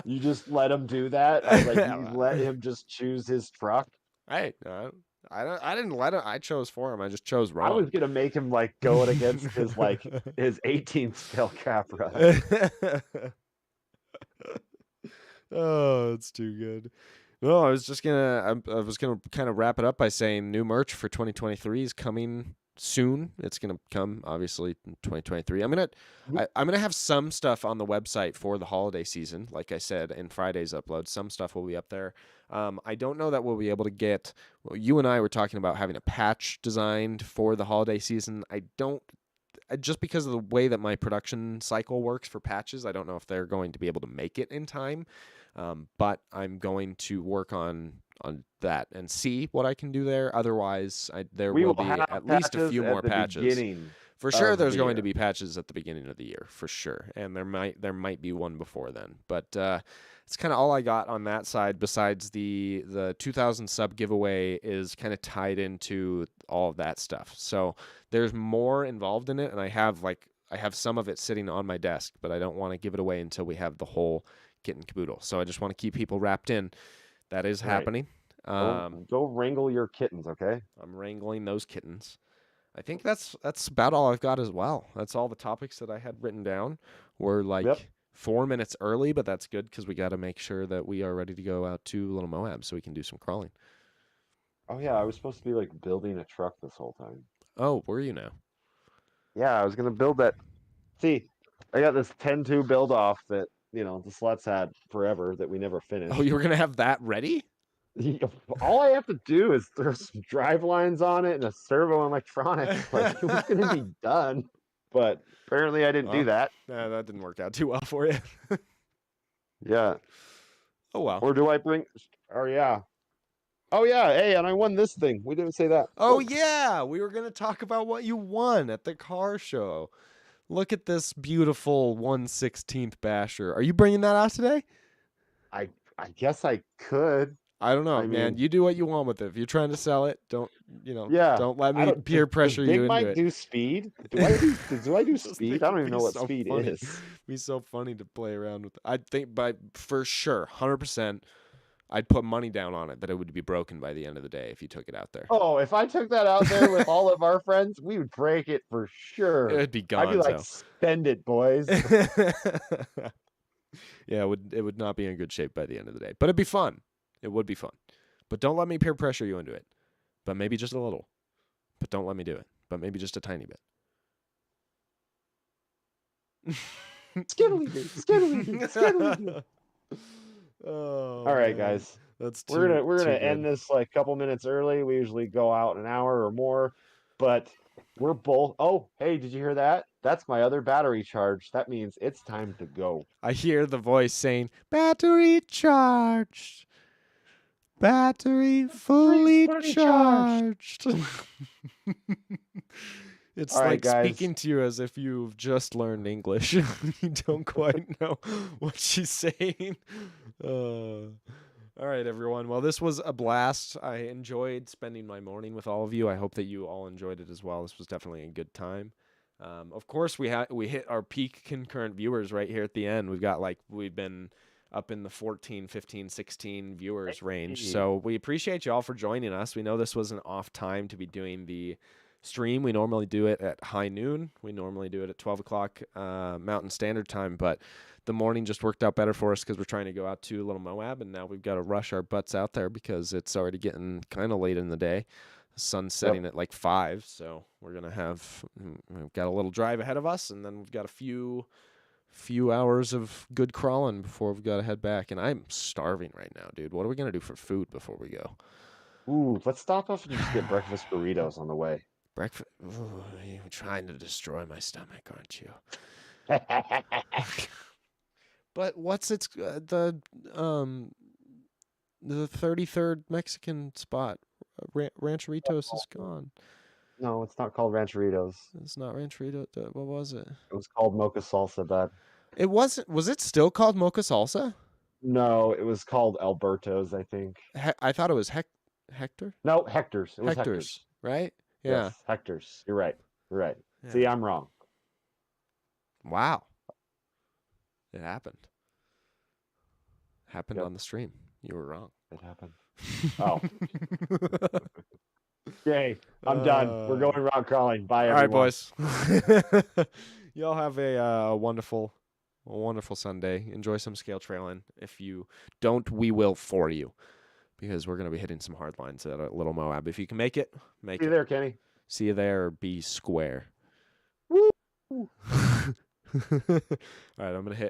You just let him do that? I was like, you let him just choose his truck? Hey, I didn't let him. I chose for him. I just chose I wrong. was gonna make him like go it against his 18th scale Capra. Oh, it's too good. No, I was just gonna. I was gonna kind of wrap it up by saying new merch for 2023 is coming soon. It's gonna come obviously in 2023. I'm gonna have some stuff on the website for the holiday season. Like I said in Friday's upload, some stuff will be up there. I don't know that we'll be able to get. Well, you and I were talking about having a patch designed for the holiday season. I don't. Just because of the way that my production cycle works for patches, I don't know if they're going to be able to make it in time. But I'm going to work on that and see what I can do there. Otherwise, there We will will be have at least a few patches more at the patches. beginning For sure, of there's the going to year. be patches at the beginning of the year, for sure, and there might be one before then. But it's kind of all I got on that side. Besides the 2,000 sub giveaway is kind of tied into all of that stuff. So there's more involved in it, and I have some of it sitting on my desk, but I don't want to give it away until we have the whole kit and caboodle. So I just want to keep people wrapped in. That is Right. happening. Go wrangle your kittens, okay? I'm wrangling those kittens. I think that's about all I've got as well. That's all the topics that I had written down. We're like Yep. 4 minutes early, but that's good because we got to make sure that we are ready to go out to Little Moab so we can do some crawling. Oh yeah, I was supposed to be like building a truck this whole time. Oh, were you now? Yeah, I was gonna build that. See, I got this 10-2 build off that, the sluts had forever that we never finished. Oh, you were gonna have that ready? All I have to do is throw some drive lines on it and a servo electronics. Like, it was gonna be done, but apparently I didn't do that. Nah, that didn't work out too well for you. Yeah. Oh well. Or do I bring? Oh yeah. Oh yeah. Hey, and I won this thing. We didn't say that. Oh yeah, we were gonna talk about what you won at the car show. Look at this beautiful 1/16 basher. Are you bringing that out today? I guess I could. I don't know, I man. mean, You do what you want with it. If you're trying to sell it, don't yeah. don't let I me don't. peer Does pressure Big you into Mike it. do speed? Do I do Just think speed? I don't it'd even know be what so speed funny. is. It'd be so funny to play around with. I think for sure, 100%, I'd put money down on it that it would be broken by the end of the day if you took it out there. Oh, if I took that out there with all of our friends, we would break it for sure. It'd be I'd be gone. like, spend it, boys. Yeah, it would not be in good shape by the end of the day, but it'd be fun. It would be fun. But don't let me peer pressure you into it. But maybe just a little. But don't let me do it. But maybe just a tiny bit. Skiddly. Oh, All right, man. Guys. That's We're too gonna good. end this like a couple minutes early. We usually go out an hour or more, but we're both. Oh, hey, did you hear that? That's my other battery charge. That means it's time to go. I hear the voice saying, "Battery charged. Battery fully charged." It's All right, like guys. speaking to you as if you've just learned English. You don't quite know what she's saying. All right, everyone. Well, this was a blast. I enjoyed spending my morning with all of you. I hope that you all enjoyed it as well. This was definitely a good time. Of course, we hit our peak concurrent viewers right here at the end. We've been up in the 14, 15, 16 viewers range. So we appreciate you all for joining us. We know this was an off time to be doing the stream. We normally do it at high noon. We normally do it at 12 o'clock Mountain Standard Time, but the morning just worked out better for us because we're trying to go out to Little Moab, and now we've got to rush our butts out there because it's already getting kind of late in the day. The sun's setting Yep. at like 5, so we've got a little drive ahead of us, and then we've got a few hours of good crawling before we've got to head back. And I'm starving right now, dude. What are we gonna do for food before we go? Ooh, let's stop off and just get breakfast burritos on the way. Breakfast. Ooh, you're trying to destroy my stomach, aren't you? But what's the 33rd Mexican spot? Rancheritos is gone. No, it's not called Rancheritos. It's not Rancherito. What was it? It was called Mocha Salsa, bud. It wasn't. Was it still called Mocha Salsa? No, it was called Alberto's, I think. I thought it was Hector. No, Hector's. It was Hector's, Hector's. right? Yeah. Yes, Hector's. You're right. You're right. Yeah. See, I'm wrong. Wow. It happened. Happened Yep. on the stream. You were wrong. It happened. Oh. Yay. I'm done. We're going rock crawling. Bye, All right, everyone. boys. Y'all have a wonderful Sunday. Enjoy some scale trailing. If you don't, we will for you, because we're going to be hitting some hard lines at Little Moab. If you can make it, make See it. you there, Kenny. See you there, or be square. Woo! All right, I'm going to hit